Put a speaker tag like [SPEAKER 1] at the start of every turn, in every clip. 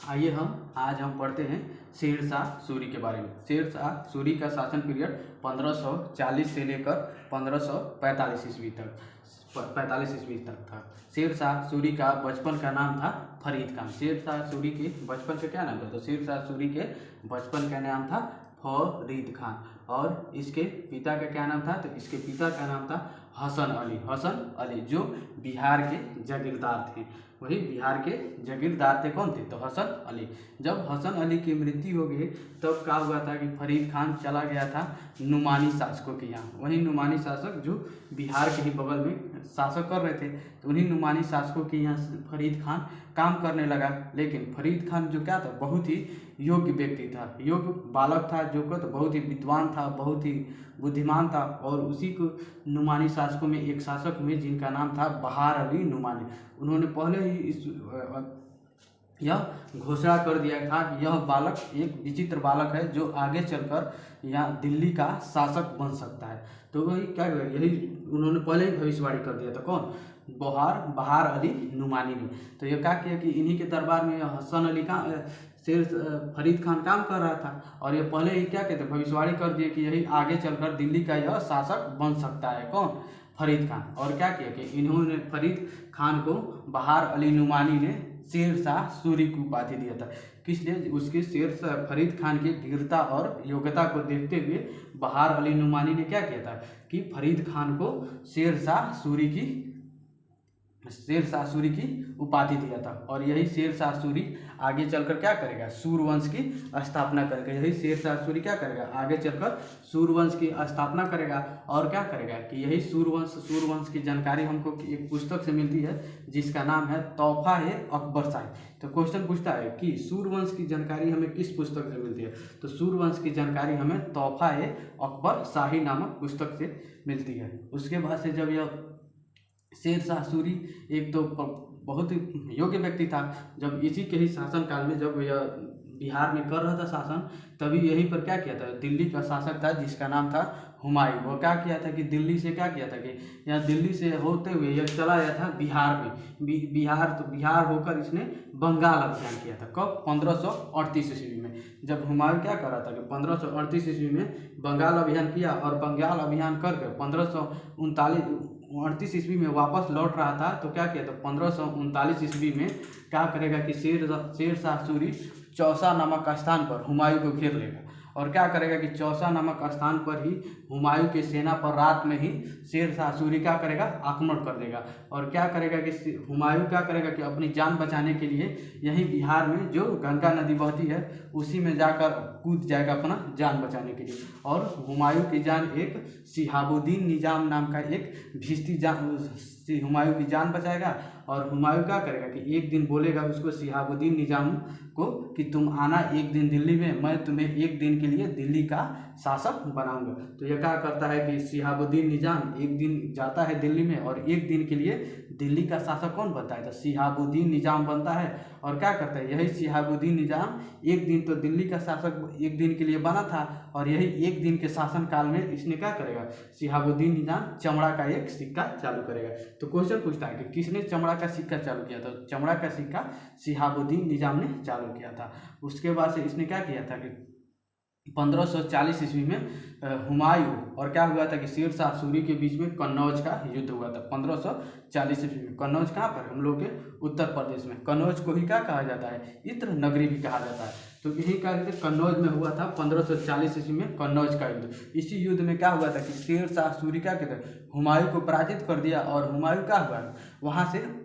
[SPEAKER 1] आइए आज हम पढ़ते हैं शेरशाह सूरी के बारे में। शेरशाह सूरी का शासन पीरियड 1540 से लेकर 1545 ईस्वी तक 45 ईस्वी तक था। शेरशाह सूरी का बचपन का नाम था फरीद खान। शेरशाह सूरी के बचपन का क्या नाम था? तो शेरशाह सूरी के बचपन का नाम था फरीद खान। और इसके पिता का क्या नाम था? तो इसके पिता का नाम था हसन अली, जो बिहार के जागीरदार थे। वही बिहार के जागीरदार थे। कौन थे? तो हसन अली। जब हसन अली की मृत्यु हो गई तब क्या हुआ था कि फरीद खान चला गया था नुमानी शासकों के यहाँ। वही नुमानी शासक जो बिहार के ही बगल में शासक कर रहे थे, तो उन्हीं नुमानी शासकों के यहाँ फरीद खान काम करने लगा। लेकिन फरीद खान जो क्या था, बहुत ही योग्य व्यक्ति था, योग्य बालक था, जो को तो बहुत ही विद्वान था, बहुत ही बुद्धिमान था। और उसी को नुमानी शासकों में एक शासक हुए जिनका नाम था बहार अली नुमानी। उन्होंने पहले ही यह घोषणा कर दिया था कि यह बालक एक विचित्र बालक है जो आगे चलकर यहाँ दिल्ली का शासक बन सकता है। तो वही क्या, यही उन्होंने पहले ही भविष्यवाणी कर दिया था। कौन? बहार अली नुमानी ने। तो यह क्या किया कि इन्हीं के दरबार में हसन अली का फरीद खान काम कर रहा था, और ये पहले ही क्या कहते भविष्यवाणी कर दिए कि यही आगे चलकर दिल्ली का यह शासक बन सकता है। कौन? फरीद खान। और क्या किया कि इन्होंने फरीद खान को बहार अली नुमानी ने शेरशाह सूरी की उपाधि दिया था। किस लिए? उसके शेरशाह फरीद खान की वीरता और योग्यता को देखते हुए बहार अली नुमानी ने क्या किया था कि फरीद खान को शेरशाह सूरी की उपाधि दिया था। और यही शेरशाह सूरी आगे चलकर क्या करेगा? सूरवंश की स्थापना करेगा। यही शेरशाह सूरी क्या करेगा? आगे चलकर सूरवंश की स्थापना करेगा। और क्या करेगा कि यही सूरवंश की जानकारी हमको एक पुस्तक से मिलती है जिसका नाम है तोहफा-ए अकबर शाही। तो क्वेश्चन पूछता है कि सूरवंश की जानकारी हमें किस पुस्तक से मिलती है? तो सूरवंश की जानकारी हमें तोहफा-ए अकबर शाही नामक पुस्तक से मिलती है। उसके बाद से जब यह शेरशाह सूरी एक तो बहुत ही योग्य व्यक्ति था, जब इसी के ही शासनकाल में जब यह बिहार में कर रहा था शासन, तभी यहीं पर क्या किया था, दिल्ली का शासक था जिसका नाम था हुमायूं। वो क्या किया था कि दिल्ली से क्या किया था कि यहाँ दिल्ली से होते हुए यह चला गया था बिहार में। बिहार होकर इसने बंगाल अभियान किया था। कब? 1538 ईस्वी में। जब हुमायूं क्या कर रहा था कि 1538 ईस्वी में बंगाल अभियान किया, और बंगाल अभियान करके 1538 ईस्वी में वापस लौट रहा था, तो क्या किया था 1539 ईस्वी में क्या करेगा कि शेरशाह सूरी चौसा नामक स्थान पर हुमायूं को घेर लेगा। और क्या करेगा कि चौसा नामक स्थान पर ही हुमायूं की सेना पर रात में ही शेरशाह सूरी क्या करेगा? आक्रमण कर देगा। और क्या करेगा कि हुमायूं क्या करेगा कि अपनी जान बचाने के लिए यही बिहार में जो गंगा नदी बहती है उसी में जाकर कूद जाएगा अपना जान बचाने के लिए। और हुमायूं की जान एक शिहाबुद्दीन निजाम नाम का एक भिश्ती हुमायूं की जान बचाएगा। और हुमायूं क्या करेगा कि एक दिन बोलेगा उसको शिहाबुद्दीन निजाम को कि तुम आना एक दिन दिल्ली में, मैं तुम्हें एक दिन के लिए दिल्ली का शासक बनाऊंगा। तो यह क्या करता है कि शिहाबुद्दीन निजाम एक दिन जाता है दिल्ली में, और एक दिन के लिए दिल्ली का शासक कौन बनता है? तो शिहाबुद्दीन निजाम बनता है। और क्या करता है यही शिहाबुद्दीन निजाम एक दिन तो दिल्ली का शासक एक दिन के लिए बना था, और यही एक दिन के शासन काल में इसने क्या करेगा? शिहाबुद्दीन निजाम चमड़ा का एक सिक्का चालू करेगा। तो क्वेश्चन पूछता है कि किसने चमड़ा का सिक्का चालू किया था? तो चमड़ा का सिक्का शिहाबुद्दीन निजाम ने चालू किया था। उसके बाद से इसने क्या किया था कि 1540 ईस्वी में हुमायूं और क्या हुआ था कि शेरशाह सूरी के बीच में कन्नौज का युद्ध हुआ था। 1540 ईस्वी में। कन्नौज कहाँ पर? हम लोग के उत्तर प्रदेश में। कन्नौज को ही क्या कहा जाता है? इत्र नगरी भी कहा जाता है। तो यही कहते हैं कन्नौज में हुआ था 1540 ईस्वी में कन्नौज का युद्ध। इसी युद्ध में क्या हुआ था कि शेरशाह सूरी क्या कहते हैं हुमायूं को पराजित कर दिया। और हुमायूं क्या हुआ वहाँ से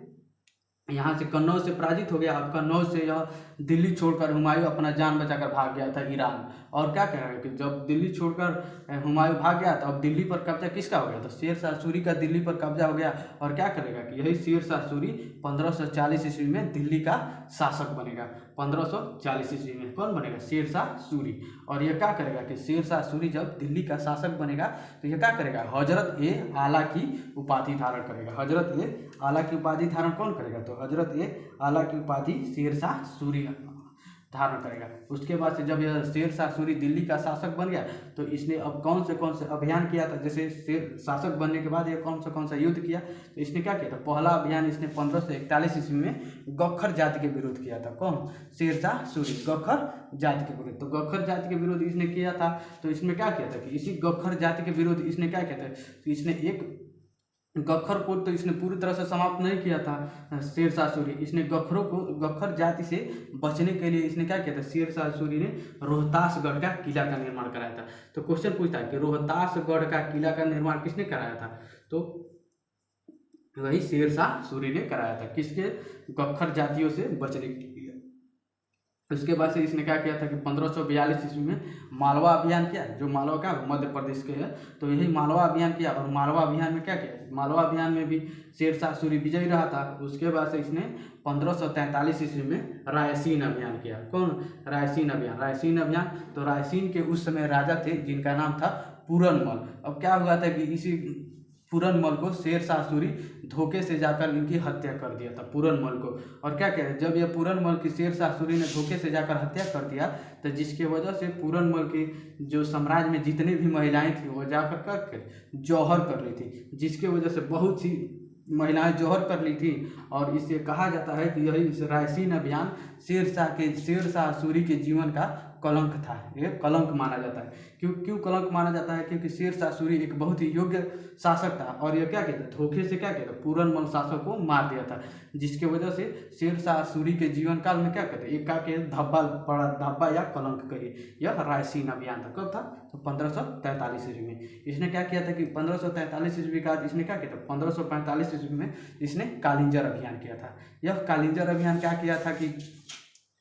[SPEAKER 1] यहाँ से कन्नौज से पराजित हो गया। अब कन्नौज से यह दिल्ली छोड़कर हुमायूं अपना जान बचाकर भाग गया था ईरान। और क्या कह रहा है कि जब दिल्ली छोड़कर हुमायूं भाग गया तो अब दिल्ली पर कब्जा किसका हो गया? तो शेरशाह सूरी का दिल्ली पर कब्जा हो गया। और क्या करेगा कि यही शेरशाह सूरी 1540 ईस्वी में दिल्ली का शासक बनेगा। 1540 ईस्वी में कौन बनेगा? शेरशाह सूरी। और यह क्या करेगा कि शेरशाह सूरी जब दिल्ली का शासक बनेगा तो यह क्या करेगा? हजरत-ए-आला की उपाधि धारण करेगा। हजरत-ए-आला की उपाधि धारण कौन करेगा? तो हजरत-ए-आला की उपाधि शेरशाह सूरी धारण करेगा। उसके बाद से जब यह शेर शाह सूरी दिल्ली का शासक बन गया तो इसने अब कौन से अभियान किया था। जैसे शेर शासक बनने के बाद यह कौन सा युद्ध किया, तो इसने क्या किया था, पहला अभियान इसने 1541 ईस्वी में गख्खर जाति के विरुद्ध किया था। कौन, शेर शाह सूरी, गख्खर जाति के विरुद्ध। तो गख्खर जाति के विरुद्ध इसने किया था। तो इसमें क्या किया था कि इसी गख्खर जाति के विरुद्ध इसने क्या किया था, तो इसने एक गख्खर को तो इसने पूरी तरह से समाप्त नहीं किया था शेर शाह सूरी। इसने गख्खर जाति से बचने के लिए इसने क्या किया था, शेर शाह सूरी ने रोहतासगढ़ का किला का निर्माण कराया था। तो क्वेश्चन पूछता है कि रोहतासगढ़ का किला का निर्माण किसने कराया था, तो वही शेर शाह सूरी ने कराया था। किसके, गख्खर जातियों से बचने के लिए। उसके बाद से इसने क्या किया था कि 1542 ईस्वी में मालवा अभियान किया, जो मालवा का मध्य प्रदेश के है। तो यही मालवा अभियान किया, और मालवा अभियान में क्या किया, मालवा अभियान में भी शेर शाह सूरी विजयी रहा था। उसके बाद से इसने 1543 ईस्वी में रायसीन अभियान किया। कौन, रायसीन अभियान। तो रायसीन के उस समय राजा थे जिनका नाम था पूरनमल। अब क्या हुआ था कि इसी पूरनमल को शेर शाह सूरी धोखे से जाकर इनकी हत्या कर दिया था, पूरनमल को। और क्या कहते हैं, जब यह पूरनमल की शेर शाह सूरी ने धोखे से जाकर हत्या कर दिया, तो जिसके वजह से पूरनमल की जो साम्राज्य में जितनी भी महिलाएं थी वो जाकर करके जौहर कर ली थी, जिसके वजह से बहुत सी महिलाएं जौहर कर ली थी। और इससे कहा जाता है कि यही रायसीन अभियान शेर शाह सूरी के जीवन का कलंक था, ये कलंक माना जाता है। क्यों कलंक माना जाता है, क्योंकि शेर शाह सूरी एक बहुत ही योग्य शासक था, और यह क्या कहता, धोखे से क्या कहता, पूरनमल शासक को मार दिया था, जिसके वजह से शेर शाह सूरी के जीवन काल में क्या कहते, एक का के धब्बा या कलंक कहिए। यह रायसीन अभियान था। कब था, तो 1543 ईस्वी में। इसने क्या किया था कि 1543 ईस्वी का इसने क्या किया था, 1545 ईस्वी में इसने कालिंजर अभियान किया था। यह कालिंजर अभियान क्या किया था कि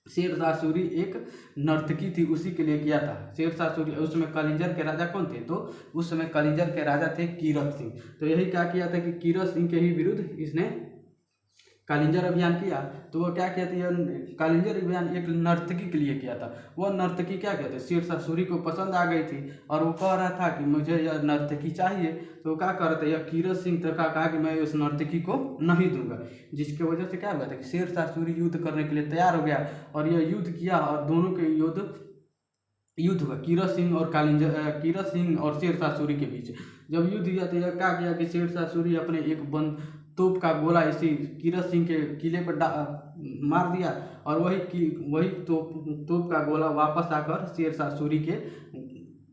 [SPEAKER 1] शेर शाह सूरी एक नर्तकी थी, उसी के लिए किया था। शेर शाह सूरी उस समय कालिंजर के राजा कौन थे, तो उस समय कालिंजर के राजा थे कीरत सिंह। तो यही क्या किया था कि कीरत सिंह के ही विरुद्ध इसने कालिंजर अभियान किया। तो वो क्या किया था, यह कालिंजर अभियान एक नर्तकी के लिए किया था। वह नर्तकी क्या कहते, शेर शाह सूरी को पसंद आ गई थी, और वो कह रहा था कि मुझे यह नर्तकी चाहिए। तो क्या कर रहा था, यह कीरत सिंह तक कहा कि मैं उस नर्तकी को नहीं दूंगा, जिसके वजह से क्या हुआ था कि शेर शाह सूरी युद्ध करने के लिए तैयार हो गया, और यह युद्ध किया, और दोनों के युद्ध हुआ कीरत सिंह और शेर शाह सूरी के बीच। जब युद्ध हुआ तो यह क्या किया कि शेर शाह सूरी अपने एक तोप का गोला इसी कीरत सिंह के किले पर मार दिया, और वही तोप का गोला वापस आकर शेर शाह सूरी के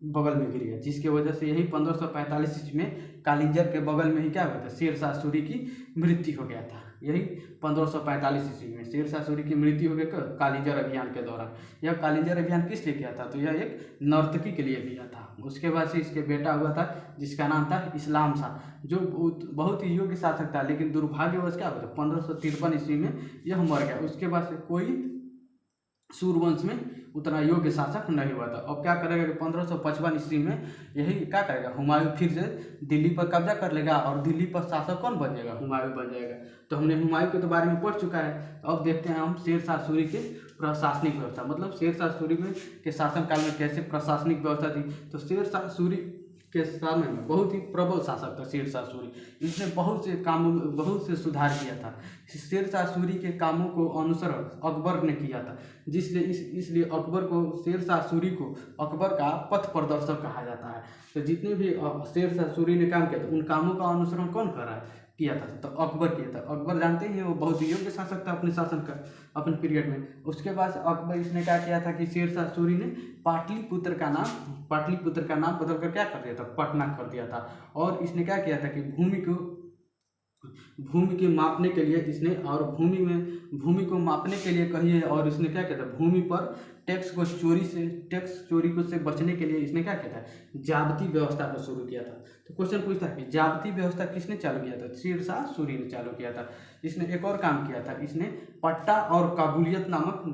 [SPEAKER 1] बगल में गिर गया, जिसके वजह से यही 1545 ईस्वी में कालिंजर के बगल में ही क्या हुआ था, शेर शाह सूरी की मृत्यु हो गया था। यही 1545 ईस्वी में शेर शाह सूरी की मृत्यु हो गई कालिंजर अभियान के दौरान। यह कालिंजर अभियान किस लिए किया था, तो यह एक नर्तकी के लिए किया था। उसके बाद से इसके बेटा हुआ था जिसका नाम था इस्लाम शाह, जो बहुत ही योग्य शासक था, लेकिन दुर्भाग्यवश क्या हुआ था, 1553 ईस्वी में यह मर गया। उसके बाद से कोई सूर्यवंश में उतना योग्य शासक नहीं हुआ था। अब क्या करेगा कि 1555 ईस्वी में यही क्या करेगा, हुमायूं फिर से दिल्ली पर कब्जा कर लेगा, और दिल्ली पर शासक कौन बन जाएगा, हुमायूं बन जाएगा। तो हमने हुमायूं के तो बारे में पढ़ चुका है। तो अब देखते हैं हम शेर शाह सूरी के प्रशासनिक व्यवस्था, मतलब शेर शाह सूरी में के शासनकाल में कैसे प्रशासनिक व्यवस्था थी। तो शेर शाह सूरी के समय में बहुत ही प्रबल शासक था शेर शाह सूरी। इसने बहुत से सुधार किया था। शेर शाह सूरी के कामों को अनुसरण अकबर ने किया था, इसलिए अकबर को शेर शाह सूरी को अकबर का पथ प्रदर्शक कहा जाता है। तो जितने भी शेर शाह सूरी ने काम किया था उन कामों का अनुसरण कौन कर रहा है, किया था, तो अकबर किया था। अकबर जानते हैं वो बहुत ही योग्य शासक था अपने शासन का, अपने पीरियड में। उसके बाद अकबर इसने क्या किया था कि शेर शाह सूरी ने पाटलिपुत्र का नाम बदल कर क्या कर दिया था, पटना कर दिया था। और इसने क्या किया था कि भूमि के मापने के लिए इसने, और भूमि को मापने के लिए कहिए, और इसने क्या किया था, भूमि पर टैक्स चोरी से बचने के लिए इसने क्या किया था, जाब्ती व्यवस्था को शुरू किया था। तो क्वेश्चन पूछता है कि जाब्ती व्यवस्था किसने चालू किया था, शेर शाह सूरी ने चालू किया था। इसने एक और काम किया था, इसने पट्टा और काबुलियत नामक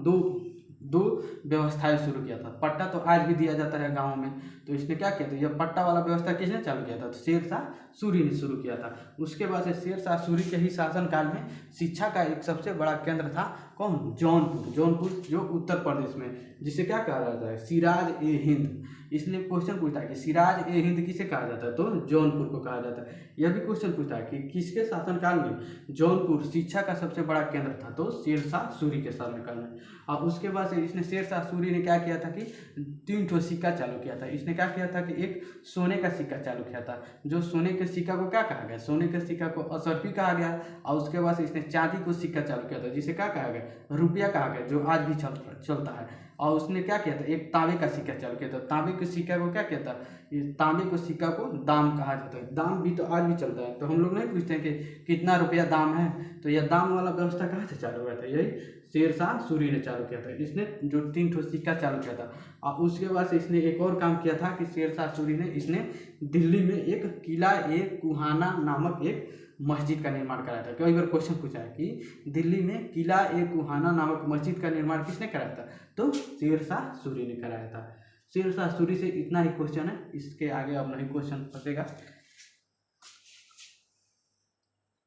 [SPEAKER 1] दो व्यवस्थाएं शुरू किया था। पट्टा तो आज भी दिया जाता है गाँव में, तो इसने क्या किया था, यह पट्टा वाला व्यवस्था किसने चालू किया था, तो शेर शाह सूरी ने शुरू किया था। उसके बाद से शेर शाह सूरी के ही शासनकाल में शिक्षा का एक सबसे बड़ा केंद्र था कौन, जौनपुर जो उत्तर प्रदेश में, जिसे क्या कहा जाता है, सिराज ए हिंद। इसलिए क्वेश्चन पूछता है कि सिराज ए हिंद किसे कहा जाता है, तो जौनपुर को कहा जाता है। यह भी क्वेश्चन पूछता है कि किसके शासनकाल में जौनपुर शिक्षा का सबसे बड़ा केंद्र था, तो शेरशाह सूरी के शासनकाल में। और उसके बाद से इसने शेरशाह सूरी ने क्या किया था कि 3 ठो सिक्का चालू किया था। इसने क्या किया था कि एक सोने का सिक्का चालू किया था, जो सोने के सिक्का को क्या कहा गया, सोने के सिक्का को असरफी कहा गया। और उसके बाद से इसने चांदी को सिक्का चालू किया था, जिसे क्या कहा गया, रुपया कहा गया, जो आज भी चलता है। और उसने क्या किया था, एक तांबे का सिक्का चालू किया था। तांबे के सिक्का को क्या कहता है, तांबे को सिक्का को दाम कहा जाता है। दाम भी तो आज भी चलता है, तो हम लोग नहीं पूछते हैं कि कितना रुपया दाम है, तो यह दाम वाला व्यवस्था कहाँ से चालू हुआ था, यही शेरशाह सूरी ने चालू किया था। इसने जो 3 ठो सिक्का चालू किया था। और उसके बाद से इसने एक और काम किया था कि शेरशाह सूरी ने इसने दिल्ली में एक किला ए कुहाना नामक एक मस्जिद का निर्माण कराया था। कई बार क्वेश्चन पूछा है कि दिल्ली में किला ए कुहाना नामक मस्जिद का निर्माण किसने कराया था, तो शेरशाह सूरी ने कराया था। शेरशाह सूरी से इतना ही क्वेश्चन है, इसके आगे अब नहीं क्वेश्चन फंसेगा।